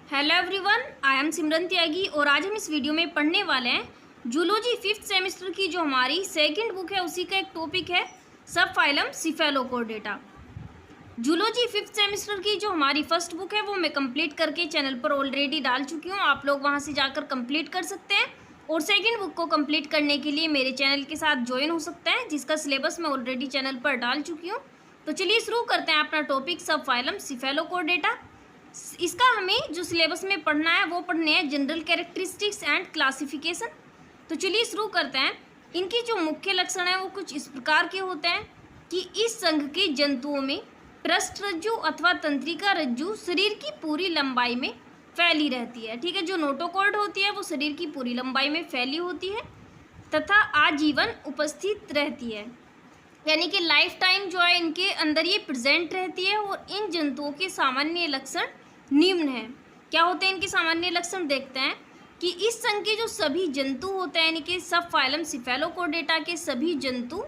Hello everyone, I am सिमरन त्यागी और आज हम इस वीडियो में पढ़ने वाले हैं जूलॉजी 5th सेमेस्टर की जो हमारी सेकंड बुक है उसी का एक टॉपिक है सब फाइलम सिफेलोकोर्डेटा। जूलॉजी 5th सेमेस्टर की जो हमारी फर्स्ट बुक है वो मैं कंप्लीट करके चैनल पर ऑलरेडी डाल चुकी हूँ, आप लोग वहाँ से जाकर कंप्लीट कर सकते हैं और सेकेंड बुक को कंप्लीट करने के लिए मेरे चैनल के साथ ज्वाइन हो सकते हैं जिसका सिलेबस मैं ऑलरेडी चैनल पर डाल चुकी हूँ। तो चलिए शुरू करते हैं अपना टॉपिक सब फाइलम सिफेलोकोर्डेटा। इसका हमें जो सिलेबस में पढ़ना है वो पढ़ने हैं जनरल कैरेक्टरिस्टिक्स एंड क्लासिफिकेशन। तो चलिए शुरू करते हैं। इनकी जो मुख्य लक्षण है वो कुछ इस प्रकार के होते हैं कि इस संघ के जंतुओं में पृष्ठ रज्जु अथवा तंत्रिका रज्जु शरीर की पूरी लंबाई में फैली रहती है। ठीक है, जो नोटोकॉर्ड होती है वो शरीर की पूरी लंबाई में फैली होती है तथा आजीवन उपस्थित रहती है, यानी कि लाइफ टाइम जो है इनके अंदर ये प्रेजेंट रहती है। और इन जंतुओं के सामान्य लक्षण निम्न है। क्या होते हैं इनके सामान्य लक्षण? देखते हैं कि इस संघ के जो सभी जंतु होते हैं यानी कि सब फाइलम सिफेलोकोर्डेटा के सभी जंतु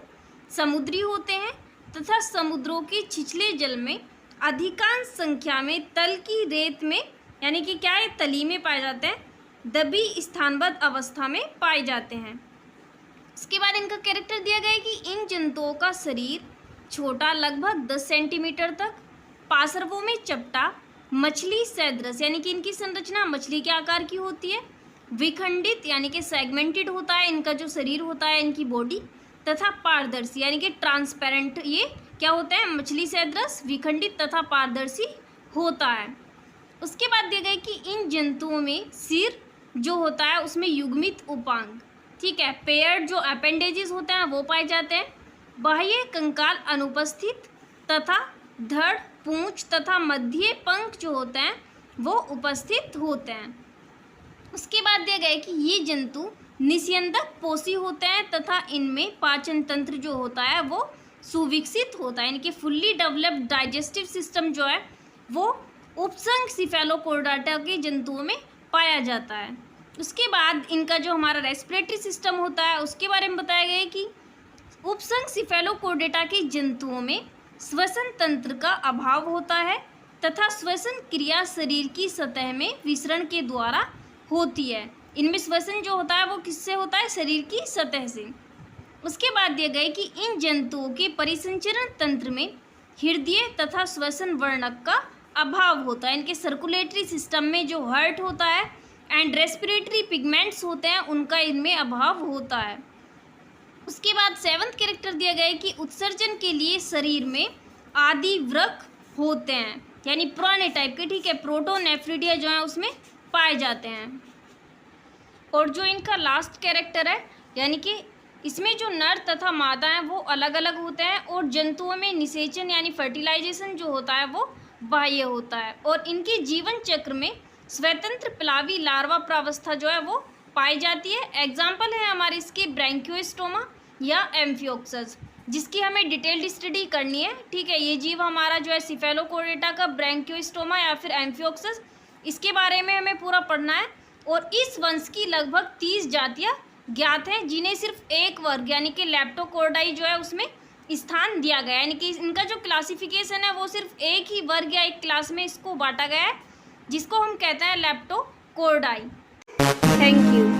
समुद्री होते हैं तथा समुद्रों के छिछले जल में अधिकांश संख्या में तल की रेत में यानी कि क्या है तली में पाए जाते हैं, दबी स्थानबद्ध अवस्था में पाए जाते हैं। इसके बाद इनका कैरेक्टर दिया गया है कि इन जंतुओं का शरीर छोटा लगभग 10 सेंटीमीटर तक, पार्श्वों में चपटा, मछली सदृश यानी कि इनकी संरचना मछली के आकार की होती है, विखंडित यानी कि सेगमेंटेड होता है इनका जो शरीर होता है इनकी बॉडी, तथा पारदर्शी यानी कि ट्रांसपेरेंट, ये क्या होता है मछली सदृश, विखंडित तथा पारदर्शी होता है। उसके बाद दिया गया कि इन जंतुओं में सिर जो होता है उसमें युग्मित उपांग, ठीक है, पेयर्ड जो अपेंडेजेस होते हैं वो पाए जाते हैं, बाह्य कंकाल अनुपस्थित तथा धड़, पूंछ तथा मध्य पंख जो होते हैं वो उपस्थित होते हैं। उसके बाद दिया गया है कि ये जंतु निस्यंदक पोषी होते हैं तथा इनमें पाचन तंत्र जो होता है वो सुविकसित होता है, यानी कि फुल्ली डेवलप्ड डाइजेस्टिव सिस्टम जो है वो उपसंघ सिफेलोकोर्डेटा के जंतुओं में पाया जाता है। उसके बाद इनका जो हमारा रेस्पिरेटरी सिस्टम होता है उसके बारे में बताया गया है कि उपसंघ सिफेलोकोर्डेटा के जंतुओं में श्वसन तंत्र का अभाव होता है तथा श्वसन क्रिया शरीर की सतह में विसरण के द्वारा होती है। इनमें श्वसन जो होता है वो किससे होता है? शरीर की सतह से। उसके बाद दिया गया कि इन जंतुओं के परिसंचरण तंत्र में हृदय तथा श्वसन वर्णक का अभाव होता है। इनके सर्कुलेटरी सिस्टम में जो हार्ट होता है एंड रेस्पिरेटरी पिगमेंट्स होते हैं उनका इनमें अभाव होता है। उसके बाद 7th कैरेक्टर दिया गया है कि उत्सर्जन के लिए शरीर में आदि वृक्क होते हैं, यानी पुराने टाइप के, ठीक है, प्रोटोनेफ्रिडिया जो है उसमें पाए जाते हैं। और जो इनका लास्ट कैरेक्टर है यानी कि इसमें जो नर तथा मादा हैं वो अलग अलग होते हैं और जंतुओं में निषेचन यानी फर्टिलाइजेशन जो होता है वो बाह्य होता है और इनके जीवन चक्र में स्वतंत्र प्लावी लार्वा प्रावस्था जो है वो पाई जाती है। एग्जाम्पल है हमारे इसके ब्रैंकियोस्टोमा या एम्फियोक्सस, जिसकी हमें डिटेल्ड स्टडी करनी है। ठीक है, ये जीव हमारा जो है सिफेलोकोर्डेटा का ब्रैंकियोस्टोमा या फिर एम्फियोक्सस, इसके बारे में हमें पूरा पढ़ना है। और इस वंश की लगभग 30 जातियाँ ज्ञात हैं जिन्हें सिर्फ एक वर्ग यानी कि लेप्टोकोर्डाई जो है उसमें स्थान दिया गया है, यानी कि इनका जो क्लासिफिकेशन है वो सिर्फ एक ही वर्ग या एक क्लास में इसको बांटा गया है जिसको हम कहते हैं लेप्टोकोर्डाई। Thank you.